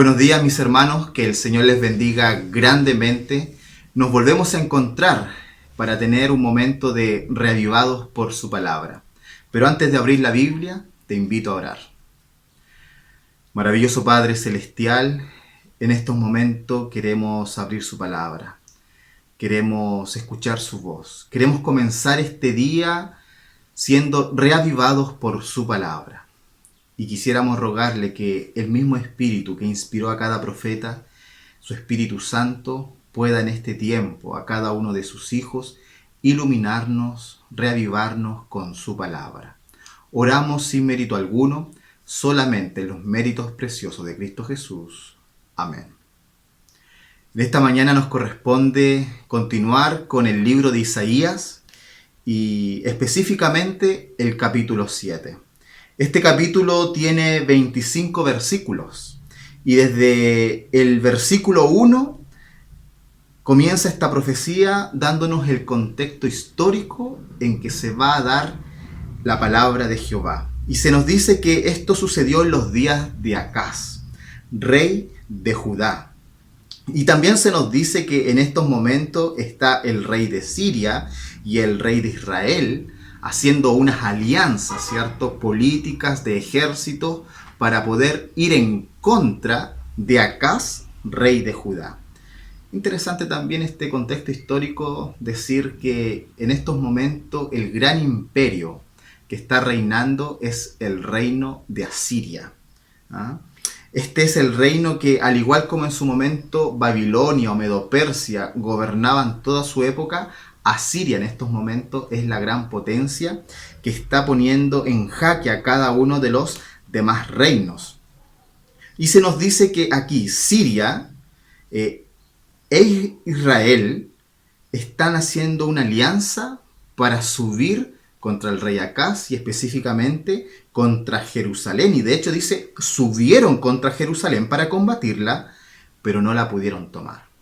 Buenos días, mis hermanos, que el Señor les bendiga grandemente. Nos volvemos a encontrar para tener un momento de reavivados por su palabra. Pero antes de abrir la Biblia, te invito a orar. Maravilloso Padre Celestial, en estos momentos queremos abrir su palabra. Queremos escuchar su voz. Queremos comenzar este día siendo reavivados por su palabra. Y quisiéramos rogarle que el mismo Espíritu que inspiró a cada profeta, su Espíritu Santo, pueda en este tiempo a cada uno de sus hijos iluminarnos, reavivarnos con su palabra. Oramos sin mérito alguno, solamente en los méritos preciosos de Cristo Jesús. Amén. En esta mañana nos corresponde continuar con el libro de Isaías y específicamente el capítulo 7. Este capítulo tiene 25 versículos y desde el versículo 1 comienza esta profecía dándonos el contexto histórico en que se va a dar la palabra de Jehová. Y se nos dice que esto sucedió en los días de Acaz, rey de Judá. Y también se nos dice que en estos momentos está el rey de Siria y el rey de Israel haciendo unas alianzas, ¿cierto?, políticas de ejércitos para poder ir en contra de Acaz, rey de Judá. Interesante también este contexto histórico, decir que en estos momentos el gran imperio que está reinando es el reino de Asiria. Este es el reino que, al igual como en su momento Babilonia o Medo-Persia gobernaban toda su época, Asiria en estos momentos es la gran potencia que está poniendo en jaque a cada uno de los demás reinos. Y se nos dice que aquí Siria e Israel están haciendo una alianza para subir contra el rey Acaz y específicamente contra Jerusalén. Y de hecho dice, subieron contra Jerusalén para combatirla, pero no la pudieron tomar.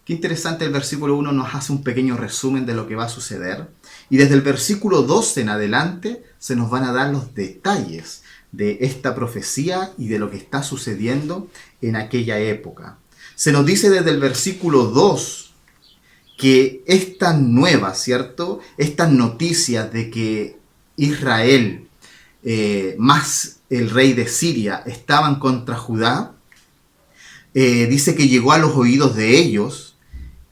Qué interesante, el versículo 1 nos hace un pequeño resumen de lo que va a suceder. Y desde el versículo 12 en adelante se nos van a dar los detalles de esta profecía y de lo que está sucediendo en aquella época. Se nos dice desde el versículo 2 que estas nuevas, ¿cierto?, estas noticias de que Israel más el rey de Siria estaban contra Judá, dice que llegó a los oídos de ellos.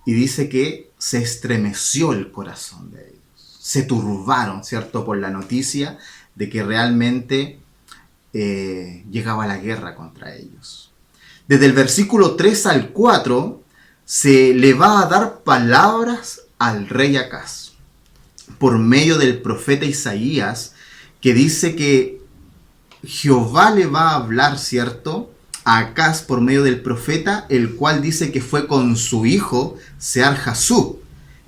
Y dice que se estremeció el corazón de ellos. Se turbaron, ¿cierto?, por la noticia de que realmente llegaba la guerra contra ellos. Desde el versículo 3 al 4 se le va a dar palabras al rey Acaz por medio del profeta Isaías, que dice que Jehová le va a hablar, ¿cierto?, a Acaz por medio del profeta, el cual dice que fue con su hijo Sear-Jasub,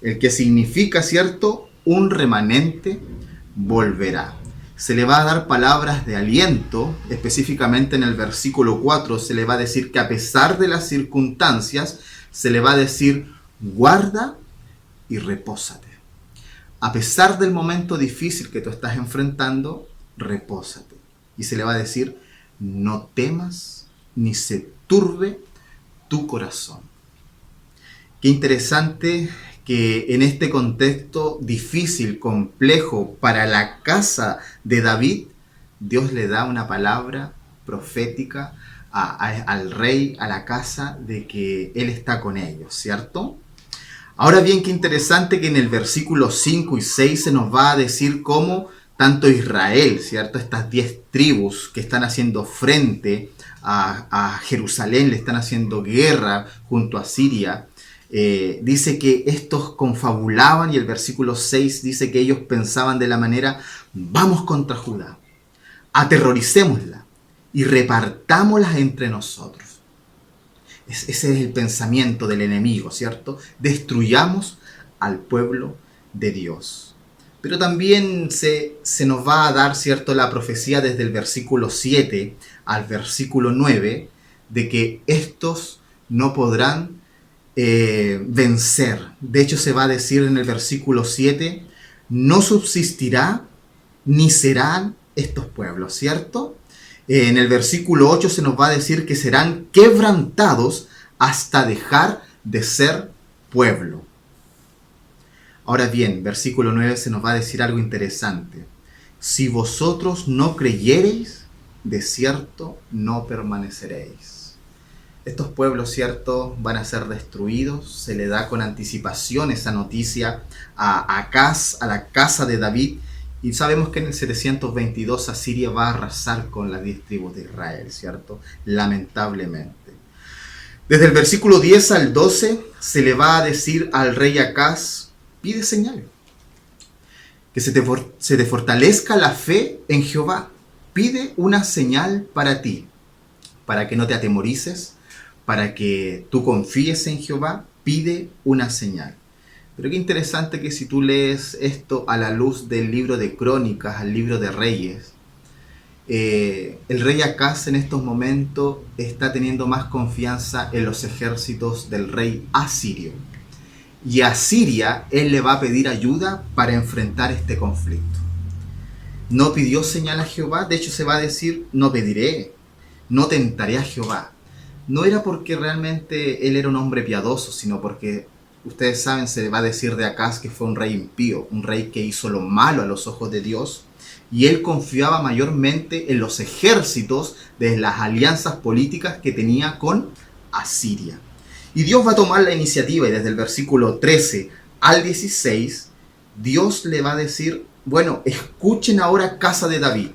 el que significa, ¿cierto?, un remanente volverá. Se le va a dar palabras de aliento, específicamente en el versículo 4 se le va a decir que a pesar de las circunstancias, se le va a decir, guarda y repósate. A pesar del momento difícil que tú estás enfrentando, repósate. Y se le va a decir, no temas ni se turbe tu corazón. Qué interesante que en este contexto difícil, complejo para la casa de David, Dios le da una palabra profética al rey, a la casa, de que Él está con ellos, ¿cierto? Ahora bien, qué interesante que en el versículo 5 y 6 se nos va a decir cómo tanto Israel, ¿cierto?, estas 10 tribus que están haciendo frente a Jerusalén, le están haciendo guerra junto a Siria, dice que estos confabulaban, y el versículo 6 dice que ellos pensaban de la manera, vamos contra Judá, aterroricémosla y repartámosla entre nosotros. Ese es el pensamiento del enemigo, ¿cierto? Destruyamos al pueblo de Dios. Pero también se nos va a dar, ¿cierto?, la profecía desde el versículo 7 al versículo 9, de que estos no podrán vencer. De hecho, se va a decir en el versículo 7, no subsistirá ni serán estos pueblos, ¿cierto? En el versículo 8 se nos va a decir que serán quebrantados hasta dejar de ser pueblo. Ahora bien, versículo 9 se nos va a decir algo interesante. Si vosotros no creyereis, de cierto no permaneceréis. Estos pueblos, cierto, van a ser destruidos. Se le da con anticipación esa noticia a Acaz, a la casa de David. Y sabemos que en el 722 Asiria va a arrasar con las 10 tribus de Israel, ¿cierto? Lamentablemente. Desde el versículo 10 al 12 se le va a decir al rey Acaz: pide señales. Que se te fortalezca la fe en Jehová. Pide una señal para ti, para que no te atemorices, para que tú confíes en Jehová. Pide una señal. Pero qué interesante que si tú lees esto a la luz del libro de Crónicas, al libro de Reyes, el rey Acaz en estos momentos está teniendo más confianza en los ejércitos del rey asirio. Y a Siria él le va a pedir ayuda para enfrentar este conflicto. No pidió señal a Jehová, de hecho se va a decir: no pediré, no tentaré a Jehová. No era porque realmente él era un hombre piadoso, sino porque, ustedes saben, se va a decir de Acaz que fue un rey impío, un rey que hizo lo malo a los ojos de Dios, y él confiaba mayormente en los ejércitos de las alianzas políticas que tenía con Asiria. Y Dios va a tomar la iniciativa, y desde el versículo 13 al 16, Dios le va a decir: bueno, escuchen ahora, casa de David,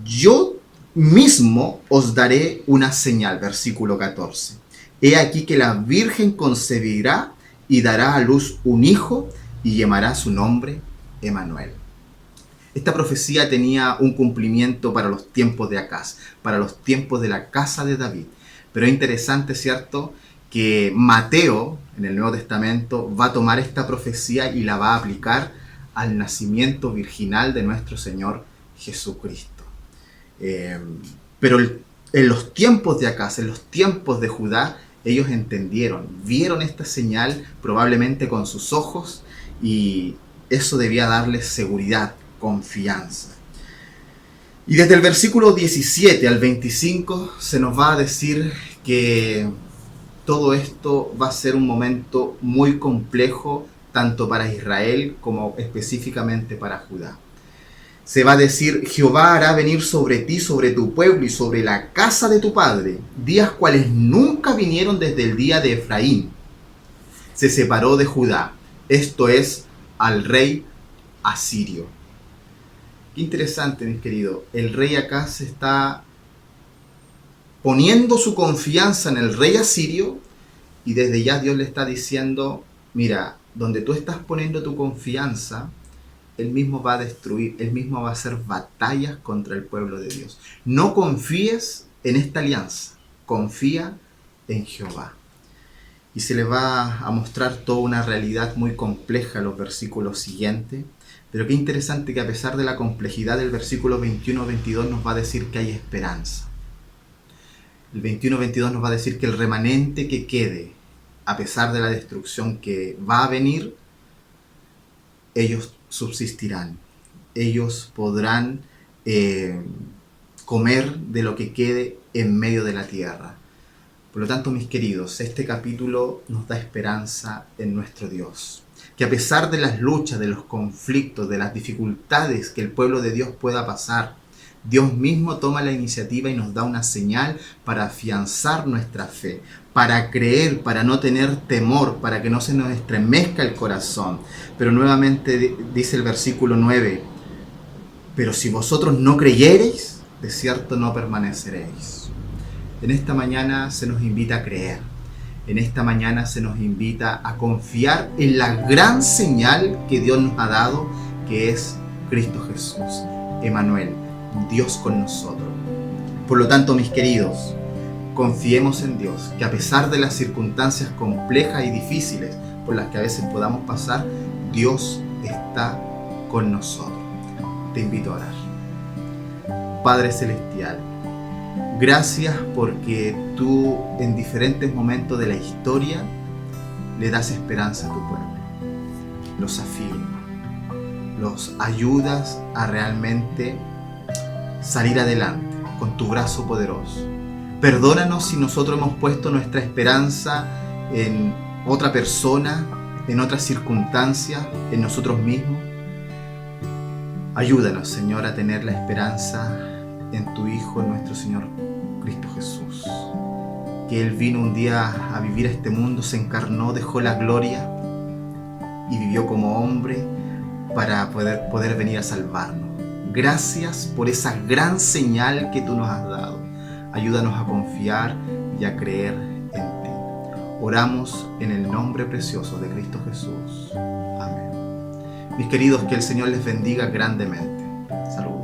yo mismo os daré una señal. Versículo 14. He aquí que la Virgen concebirá y dará a luz un hijo y llamará su nombre Emanuel. Esta profecía tenía un cumplimiento para los tiempos de Acaz, para los tiempos de la casa de David. Pero es interesante, ¿cierto?, que Mateo, en el Nuevo Testamento, va a tomar esta profecía y la va a aplicar al nacimiento virginal de nuestro Señor Jesucristo. Pero en los tiempos de Acaz, en los tiempos de Judá, ellos entendieron, vieron esta señal probablemente con sus ojos, y eso debía darles seguridad, confianza. Y desde el versículo 17 al 25 se nos va a decir que todo esto va a ser un momento muy complejo, tanto para Israel como específicamente para Judá. Se va a decir: Jehová hará venir sobre ti, sobre tu pueblo y sobre la casa de tu padre, días cuales nunca vinieron desde el día de Efraín. Se separó de Judá, esto es, al rey asirio. Qué interesante, mis queridos. El rey Acaz está poniendo su confianza en el rey asirio, y desde ya Dios le está diciendo: mira, donde tú estás poniendo tu confianza, él mismo va a destruir, él mismo va a hacer batallas contra el pueblo de Dios. No confíes en esta alianza, confía en Jehová. Y se le va a mostrar toda una realidad muy compleja en los versículos siguientes. Pero qué interesante que a pesar de la complejidad del versículo 21-22 nos va a decir que hay esperanza. El 21-22 nos va a decir que el remanente que quede, a pesar de la destrucción que va a venir, ellos subsistirán. Ellos podrán comer de lo que quede en medio de la tierra. Por lo tanto, mis queridos, este capítulo nos da esperanza en nuestro Dios. Que a pesar de las luchas, de los conflictos, de las dificultades que el pueblo de Dios pueda pasar, Dios mismo toma la iniciativa y nos da una señal para afianzar nuestra fe, para creer, para no tener temor, para que no se nos estremezca el corazón. Pero nuevamente dice el versículo 9: pero si vosotros no creyereis, de cierto no permaneceréis. En esta mañana se nos invita a creer. En esta mañana se nos invita a confiar en la gran señal que Dios nos ha dado, que es Cristo Jesús, Emanuel, Dios con nosotros. Por lo tanto, mis queridos, confiemos en Dios, que a pesar de las circunstancias complejas y difíciles por las que a veces podamos pasar, Dios está con nosotros. Te invito a orar. Padre Celestial, gracias porque tú en diferentes momentos de la historia le das esperanza a tu pueblo. Los afirmas, los ayudas a realmente salir adelante, con tu brazo poderoso. Perdónanos si nosotros hemos puesto nuestra esperanza en otra persona, en otras circunstancias, en nosotros mismos. Ayúdanos, Señor, a tener la esperanza en tu Hijo, nuestro Señor Cristo Jesús. Que Él vino un día a vivir a este mundo, se encarnó, dejó la gloria y vivió como hombre para poder venir a salvarnos. Gracias por esa gran señal que tú nos has dado. Ayúdanos a confiar y a creer en ti. Oramos en el nombre precioso de Cristo Jesús. Amén. Mis queridos, que el Señor les bendiga grandemente. Saludos.